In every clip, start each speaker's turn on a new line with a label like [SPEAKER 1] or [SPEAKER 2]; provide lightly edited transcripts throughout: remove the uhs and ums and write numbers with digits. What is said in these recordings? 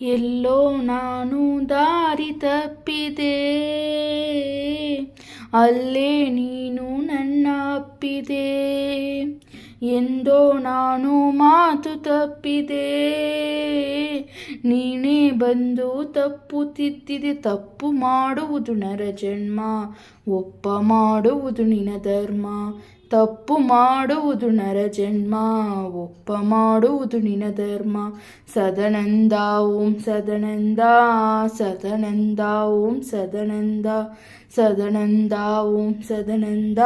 [SPEAKER 1] ಎಲ್ಲೋ ನಾನು ದಾರಿ ತಪ್ಪಿದೆ, ಅಲ್ಲೇ ನೀನು ನನ್ನ ಅಪ್ಪಿದೆ. ಎಂದೋ ನಾನು ಮಾತು ತಪ್ಪಿದೆ, ನೀನೇ ಬಂದು ತಪ್ಪು ತಿದ್ದಿದೆ. ತಪ್ಪು ಮಾಡುವುದು ನರ ಜನ್ಮ, ಒಪ್ಪ ಮಾಡುವುದು ನಿನ ಧರ್ಮ. ತಪ್ಪು ಮಾಡುವುದು ನರ ಜನ್ಮ, ಒಪ್ಪ ಮಾಡುವುದು ನಿನ ಧರ್ಮ. ಸದನಂದ ಓಂ ಸದನಂದ, ಸದನಂದ ಓಂ ಸದನಂದ, ಸದನಂದ ಓಂ ಸದನಂದ,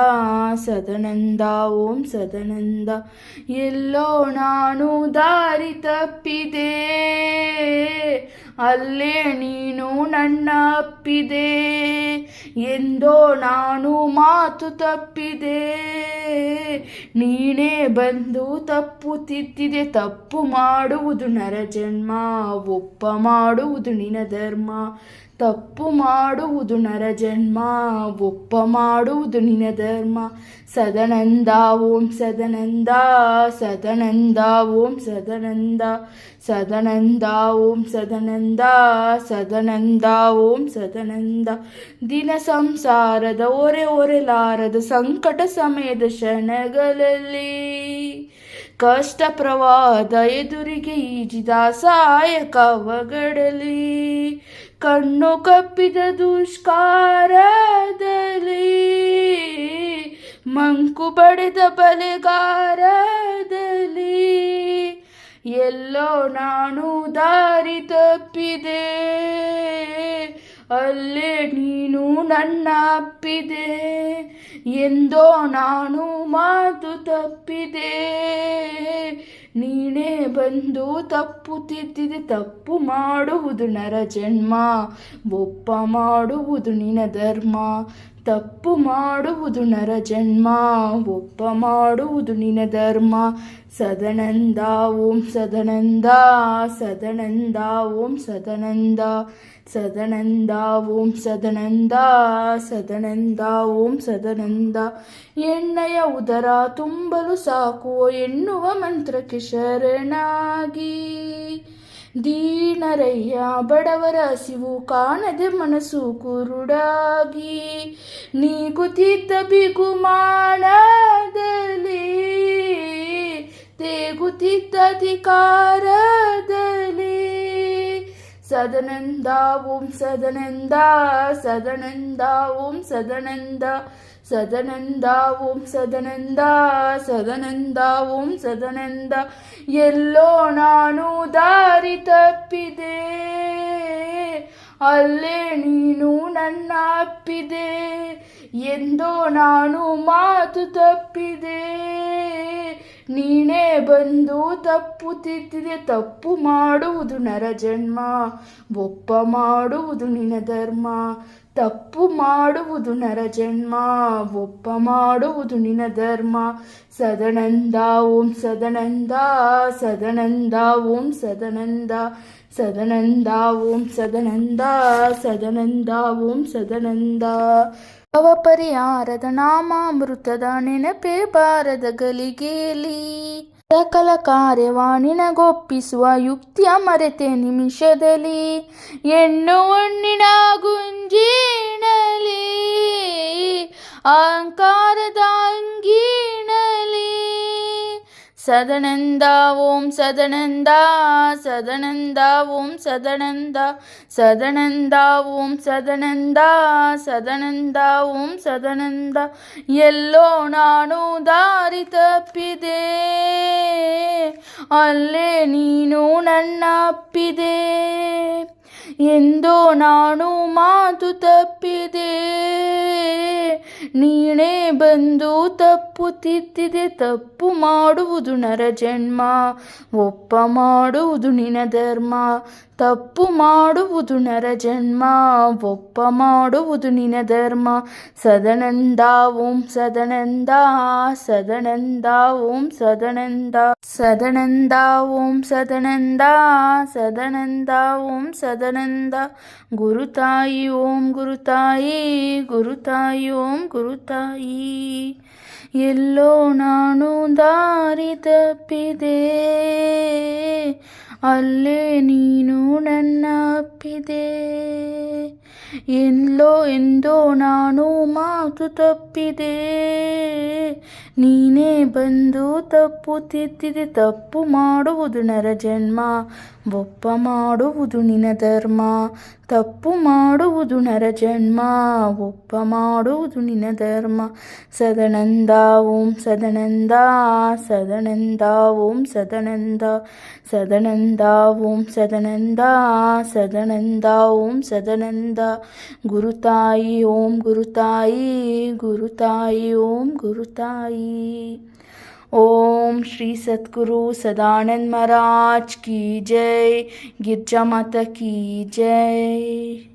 [SPEAKER 1] ಸದನಂದ ಓಂ ಸದನಂದ. ಎಲ್ಲೋ ನಾನು ದಾರಿ ತಪ್ಪಿದೆ, ಅಲ್ಲೇ ನೀನು ನನ್ನ ಅಪ್ಪಿದೆ. ಎಂದೋ ನಾನು ಮಾತು ತಪ್ಪಿದೆ, ನೀನೇ ಬಂದು ತಪ್ಪು ತಿದ್ದಿದೆ. ತಪ್ಪು ಮಾಡುವುದು ನರ ಜನ್ಮ, ಒಪ್ಪ ಮಾಡುವುದು ನಿನ ಧರ್ಮ. ತಪ್ಪು ಮಾಡುವುದು ನರ ಜನ್ಮ, ಒಪ್ಪ ಮಾಡುವುದು ನಿನ ಧರ್ಮ. ಸದನಂದ ಓಂ ಸದನಂದ, ಸದನಂದ ಓಂ ಸದನಂದ, ಸದನಂದ ಓಂ ಸದನಂದ, ಸದನಂದ ಓಂ ಸದನಂದ. ದಿನ ಸಂಸಾರದ ಒರೆಲಾರದ ಸಂಕಟ ಸಮಯದ ಕ್ಷಣಗಳಲ್ಲಿ, ಕಷ್ಟ ಪ್ರವಾಹದ ಎದುರಿಗೆ ಈಜಿದ ಸಹಾಯಕ ಅವಗಡಲಿ, ಕಣ್ಣು ಕಪ್ಪಿದ ದುಷ್ಕಾರದಲ್ಲಿ, ಮಂಕು ಬಡೆದ ಬಲೆಗಾರದಲ್ಲಿ, ಎಲ್ಲೋ ನಾನು ದಾರಿ ತಪ್ಪಿದೆ, ಅಲ್ಲೇ ನೀನು ನನ್ನ ಅಪ್ಪಿದೆ. ಎಂದೋ ನಾನು ಮಾತು ತಪ್ಪಿದೆ, ನೀನೇ ಬಂದು ತಪ್ಪು ತಿದ್ದಿದೆ. ತಪ್ಪು ಮಾಡುವುದು ನರ ಜನ್ಮ, ಒಪ್ಪ ಮಾಡುವುದು ನಿನ ಧರ್ಮ. ತಪ್ಪು ಮಾಡುವುದು ನರ ಜನ್ಮ, ಒಪ್ಪ ಮಾಡುವುದು ನಿನ ಧರ್ಮ. ಸದನಂದ ಓಂ ಸದನಂದ, ಸದನಂದ ಓಂ ಸದನಂದ, ಸದನಂದ ಓಂ ಸದನಂದ, ಸದನಂದ ಓಂ ಸದನಂದ. ಎಣ್ಣೆಯ ಉದರ ತುಂಬಲು ಸಾಕು ಎನ್ನುವ ಮಂತ್ರಕ್ಕೆ ಶರಣಾಗಿ, ದೀನರಯ್ಯ ಬಡವರ ಹಸಿವು ಕಾಣದೆ ಮನಸ್ಸು ಕುರುಡಾಗಿ, ನೀಗುತ್ತಿದ್ದ ಬಿಗುಮಾನದಲ್ಲಿ, ತೇಗುತ್ತಿದ್ದ ಅಧಿಕಾರದಲ್ಲಿ, ಸದನಂದ ಓಂ ಸದನಂದ, ಸದನಂದ ಓಂ ಸದನಂದ, ಸದನಂದ ಓಂ ಸದನಂದ, ಸದನಂದ ಓಂ ಸದನಂದ. ಎಲ್ಲೋ ನಾನು ದಾರಿ ತಪ್ಪಿದೆ, ಅಲ್ಲೇ ನೀನು ನನ್ನ ಅಪ್ಪಿದೆ. ಎಂದೋ ನಾನು ಮಾತು ತಪ್ಪಿದೆ, ನೀನೇ ಬಂದು ತಪ್ಪು ತಿದ್ದಿದೆ. ತಪ್ಪು ಮಾಡುವುದು ನರ ಜನ್ಮ, ಒಪ್ಪ ಮಾಡುವುದು ನಿನ ಧರ್ಮ. ತಪ್ಪು ಮಾಡುವುದು ನರ ಜನ್ಮ, ಒಪ್ಪ ಮಾಡುವುದು ನಿನ ಧರ್ಮ. ಸದನಂದ ಓಂ ಸದನಂದ, ಸದನಂದ ಓಂ ಸದನಂದ, ಸದನಂದ ಓಂ ಸದನಂದ, ಸದನಂದ ಓಂ ಸದನಂದ. ಭವ ಪರಿಹಾರದ ನಾಮಾಮೃತದ ನೆನಪೇ ಬಾರದ ಗಲಿಗೇಲಿ, ಸಕಲ ಕಾರ್ಯವ ನಿನಗೊಪ್ಪಿಸುವ ಯುಕ್ತಿಯ ಮರೆತೆ ನಿಮಿಷದಲ್ಲಿ, ಹೆಣ್ಣು ಹಣ್ಣಿನ ಗುಂಜಿನಲಿ, ಅಹಂಕಾರದ ಅಂಗೀಣಲಿ, ಸದನಂದ ಓಂ ಸದನಂದ, ಸದನಂದ ಓಂ ಸದನಂದ, ಸದನಂದ ಓಂ ಸದನಂದ, ಸದನಂದ ಓಂ ಸದನಂದ. ಎಲ್ಲೋ ನಾನು ದಾರಿ ತಪ್ಪಿದೆ, ಅಲ್ಲೇ ನೀನು ನನ್ನ ಅಪ್ಪಿದೆ. ಎಂದೋ ನಾನು ಮಾತು ತಪ್ಪಿದೆ, ನೀನೇ ಬಂದು ತಪ್ಪು ತಿದ್ದಿದೆ. ತಪ್ಪು ಮಾಡುವುದು ನರ ಜನ್ಮ, ಒಪ್ಪ ಮಾಡುವುದು ನಿನ ಧರ್ಮ. ತಪ್ಪು ಮಾಡುವುದು ನರ ಜನ್ಮ, ಒಪ್ಪ ಮಾಡುವುದು ನಿನ ಧರ್ಮ. ಸದನಂದ ಓಂ ಸದನಂದ, ಸದನಂದ ಓಂ ಸದನಂದ, ಸದನಂದ ಓಂ ಸದನಂದ, ಸದನಂದ ಓಂ ಸದನಂದ. ಗುರುತಾಯಿ ಓಂ ಗುರುತಾಯಿ, ಗುರುತಾಯಿ ಓಂ ಗುರುತಾಯಿ. ಎಲ್ಲೋ ನಾನು ದಾರಿ ತಪ್ಪಿದೆ, ಅಲ್ಲೇ ನೀನು ನನ್ನ ಅಪ್ಪಿದೆ. ಎಂದೋ ನಾನು ಮಾತು ತಪ್ಪಿದೆ. ನೀನೇ ಬಂದು ತಪ್ಪು ತಿದ್ದಿದೆ. ತಪ್ಪು ಮಾಡುವುದು ನರ ಜನ್ಮ, ಒಪ್ಪ ಮಾಡುವುದು ನಿನ ಧರ್ಮ. ತಪ್ಪು ಮಾಡುವುದು ನರ ಜನ್ಮ, ಒಪ್ಪ ಮಾಡುವುದು ನಿನ ಧರ್ಮ. ಸದಾನಂದ ಓಂ ಸದಾನಂದ, ಸದಾನಂದ ಓಂ ಸದಾನಂದ, ಸದಾನಂದ ಓಂ ಸದಾನಂದ, ಸದಾನಂದ ಓಂ ಸದಾನಂದ. ಗುರುತಾಯಿ ಓಂ ಗುರುತಾಯಿ, ಗುರುತಾಯಿ ಓಂ ಗುರುತಾಯಿ. ओम श्री सद्गुरु सदानंद महाराज की जय, गिरजा माता की जय.